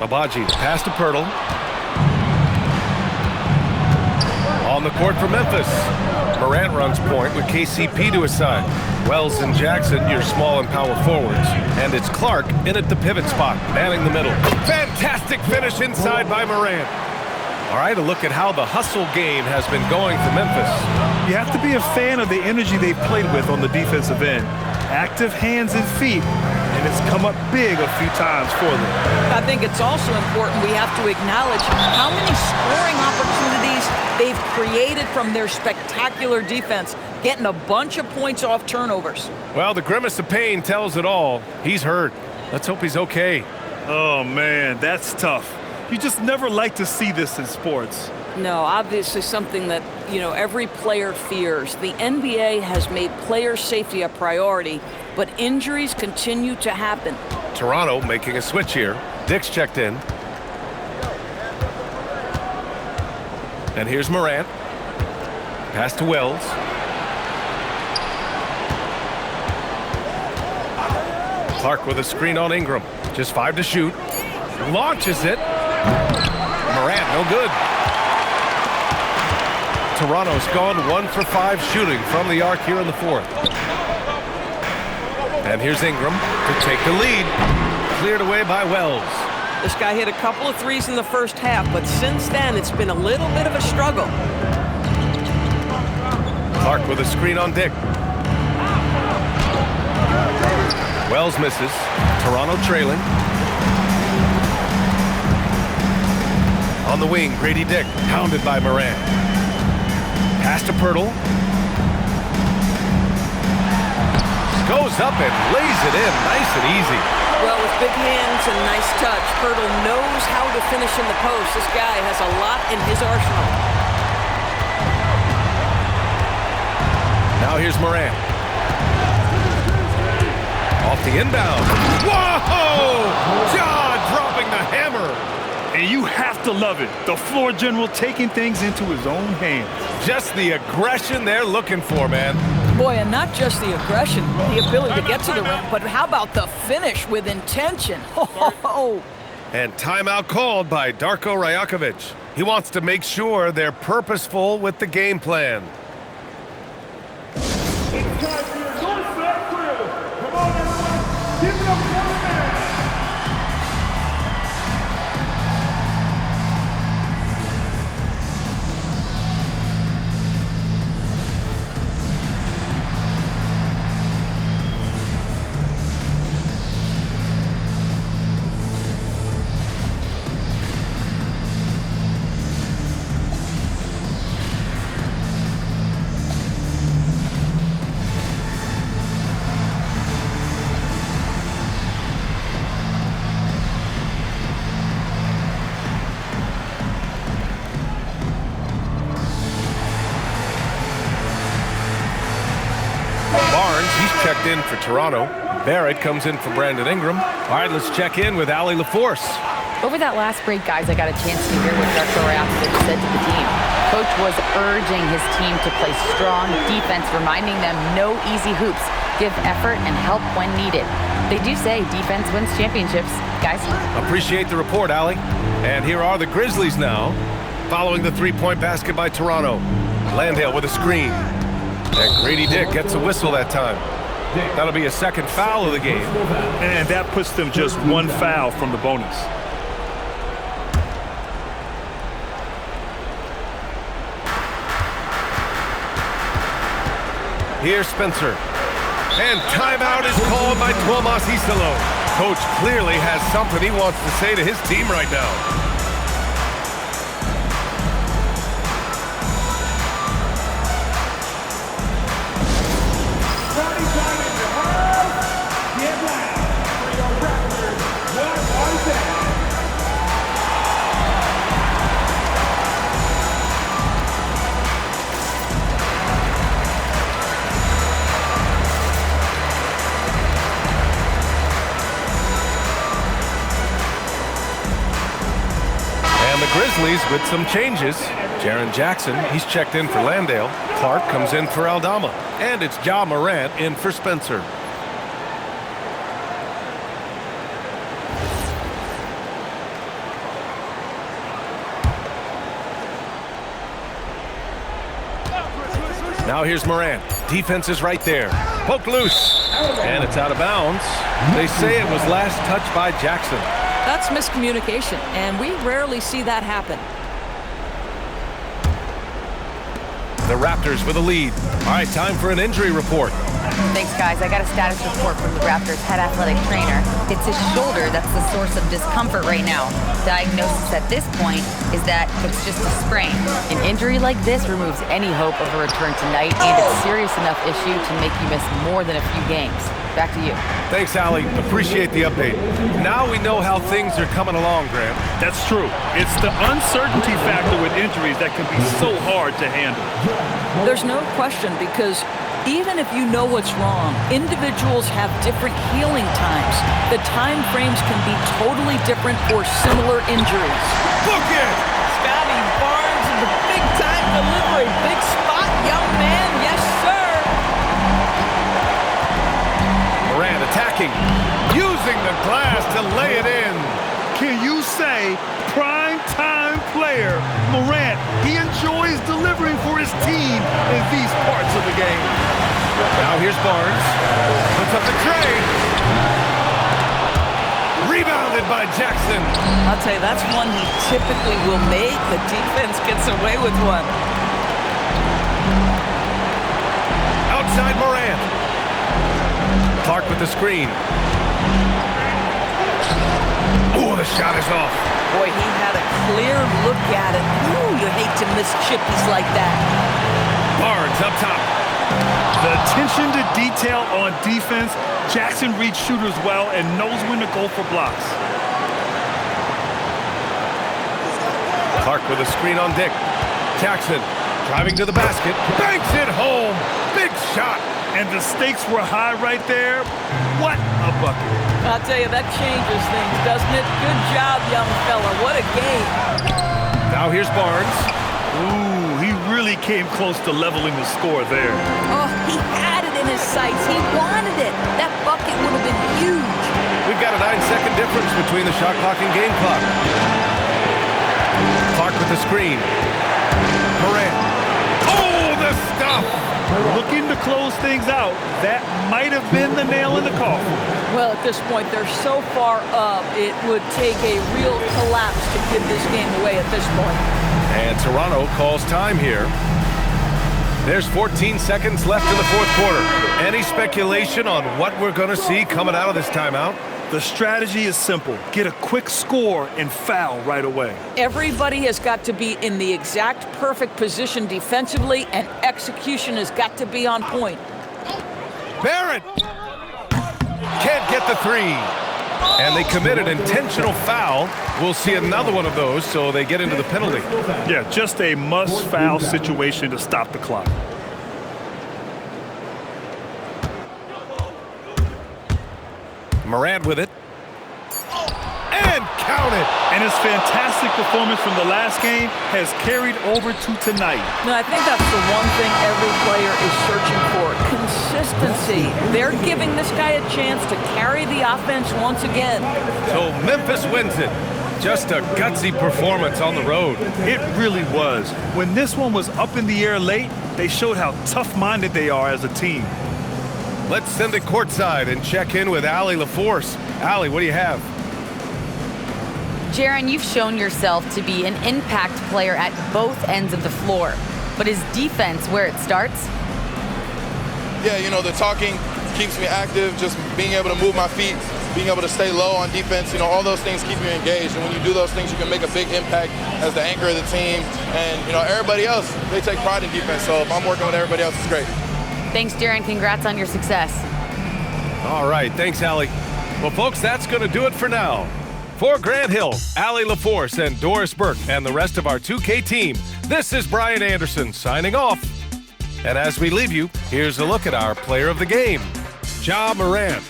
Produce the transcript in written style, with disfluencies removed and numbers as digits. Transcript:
Agbaji, pass to Pirtle. On the court for Memphis. Morant runs point with KCP to his side. Wells and Jackson, your small and power forwards. And it's Clark in at the pivot spot, manning the middle. Fantastic finish inside by Morant. All right, a look at how the hustle game has been going for Memphis. You have to be a fan of the energy they've played with on the defensive end. Active hands and feet, and it's come up big a few times for them. I think it's also important we have to acknowledge how many scoring opportunities they've created from their spectacular defense, getting a bunch of points off turnovers. Well, the grimace of pain tells it all. He's hurt. Let's hope he's okay. Oh, man, that's tough. You just never like to see this in sports. No, obviously something that, every player fears. The NBA has made player safety a priority, but injuries continue to happen. Toronto making a switch here. Dick's checked in. And here's Morant. Pass to Wells. Clark with a screen on Ingram. Just 5 to shoot. Launches it. Morant, no good. Toronto's gone 1 for 5 shooting from the arc here in the fourth. And here's Ingram to take the lead. Cleared away by Wells. This guy hit a couple of threes in the first half, but since then it's been a little bit of a struggle. Clark with a screen on Dick. Wells misses. Toronto trailing. On the wing, Grady Dick, hounded by Morant. Pass to Pirtle. Goes up and lays it in, nice and easy. Well, with big hands and nice touch, Pirtle knows how to finish in the post. This guy has a lot in his arsenal. Now here's Morant. Off the inbound. Whoa! John dropping the hammer. And you have to love it. The floor general taking things into his own hands. Just the aggression they're looking for, man. Boy, and not just the aggression, the ability to get to the rim, but how about the finish with intention? Oh. And timeout called by Darko Rajakovic. He wants to make sure they're purposeful with the game plan. It's time for your north-south crew. Come on, everyone. Give it up for the man. Checked in for Toronto. Barrett comes in for Brandon Ingram. All right, let's check in with Allie LaForce. Over that last break, guys, I got a chance to hear what Darko Rajakovic said to the team. Coach was urging his team to play strong defense, reminding them no easy hoops, give effort, and help when needed. They do say defense wins championships, guys. Appreciate the report, Allie. And here are the Grizzlies now, following the three-point basket by Toronto. Landale with a screen. And Grady Dick gets a whistle that time. That'll be a second foul of the game. And that puts them just 1 foul from the bonus. Here's Spencer. And timeout is called by Tuomas Isalo. Coach clearly has something he wants to say to his team right now. Grizzlies with some changes. Jaren Jackson, he's checked in for Landale. Clark comes in for Aldama. And it's Ja Morant in for Spencer. Now here's Morant. Defense is right there. Poked loose. And it's out of bounds. They say it was last touched by Jackson. That's miscommunication, and we rarely see that happen. The Raptors with a lead. All right, time for an injury report. Thanks, guys. I got a status report from the Raptors' head athletic trainer. It's his shoulder that's the source of discomfort right now. Diagnosis at this point is that it's just a sprain. An injury like this removes any hope of a return tonight, and it's a serious enough issue to make you miss more than a few games. Back to you. Thanks, Allie. Appreciate the update. Now we know how things are coming along, Grant. That's true. It's the uncertainty factor with injuries that can be so hard to handle. There's no question, because even if you know what's wrong, individuals have different healing times. The time frames can be totally different for similar injuries. Book it! Scotty Barnes in the big-time delivery. Big spot, young man. Yes, sir. Morant attacking, using the glass to lay it in. Can you say prime-time player Morant? He enjoys delivering for his team in these parts of the game. Now here's Barnes. Puts up the tray. Rebounded by Jackson. I'll tell you, that's one he typically will make. The defense gets away with one. Outside Morant. Clark with the screen. Oh, the shot is off. Boy, he had a clear look at it. Ooh, you hate to miss chippies like that. Barnes up top. The attention to detail on defense. Jackson reads shooters well and knows when to go for blocks. Clark with a screen on Dick. Jackson driving to the basket. Banks it home. Big shot. And the stakes were high right there. What a bucket. I'll tell you, that changes things, doesn't it? Good job, young fella. What a game. Now here's Barnes. Ooh, he really came close to leveling the score there. Oh, he had it in his sights. He wanted it. That bucket would have been huge. We've got a 9-second difference between the shot clock and game clock. Clark with the screen. Morant. Oh, the stuff! Looking to close things out. That might have been the nail in the coffin. Well, at this point, they're so far up, it would take a real collapse to give this game away at this point. And Toronto calls time here. There's 14 seconds left in the fourth quarter. Any speculation on what we're going to see coming out of this timeout? The strategy is simple. Get a quick score and foul right away. Everybody has got to be in the exact perfect position defensively, and execution has got to be on point. Barrett can't get the three. And they commit an intentional foul. We'll see another one of those, so they get into the penalty. Yeah, just a must-foul situation to stop the clock. Morant with it. And count it. And his fantastic performance from the last game has carried over to tonight. No, I think that's the one thing every player is searching for. Consistency. They're giving this guy a chance to carry the offense once again. So Memphis wins it. Just a gutsy performance on the road. It really was. When this one was up in the air late, they showed how tough-minded they are as a team. Let's send it courtside and check in with Allie LaForce. Allie, what do you have? Jaren, you've shown yourself to be an impact player at both ends of the floor. But is defense where it starts? Yeah, you know, the talking keeps me active, just being able to move my feet, being able to stay low on defense, you know, all those things keep you engaged. And when you do those things, you can make a big impact as the anchor of the team. And, you know, everybody else, they take pride in defense. So if I'm working with everybody else, it's great. Thanks, Jaren. Congrats on your success. All right, thanks, Allie. Well, folks, that's going to do it for now. For Grant Hill, Allie LaForce, and Doris Burke, and the rest of our 2K team, this is Brian Anderson signing off. And as we leave you, here's a look at our player of the game, Ja Morant.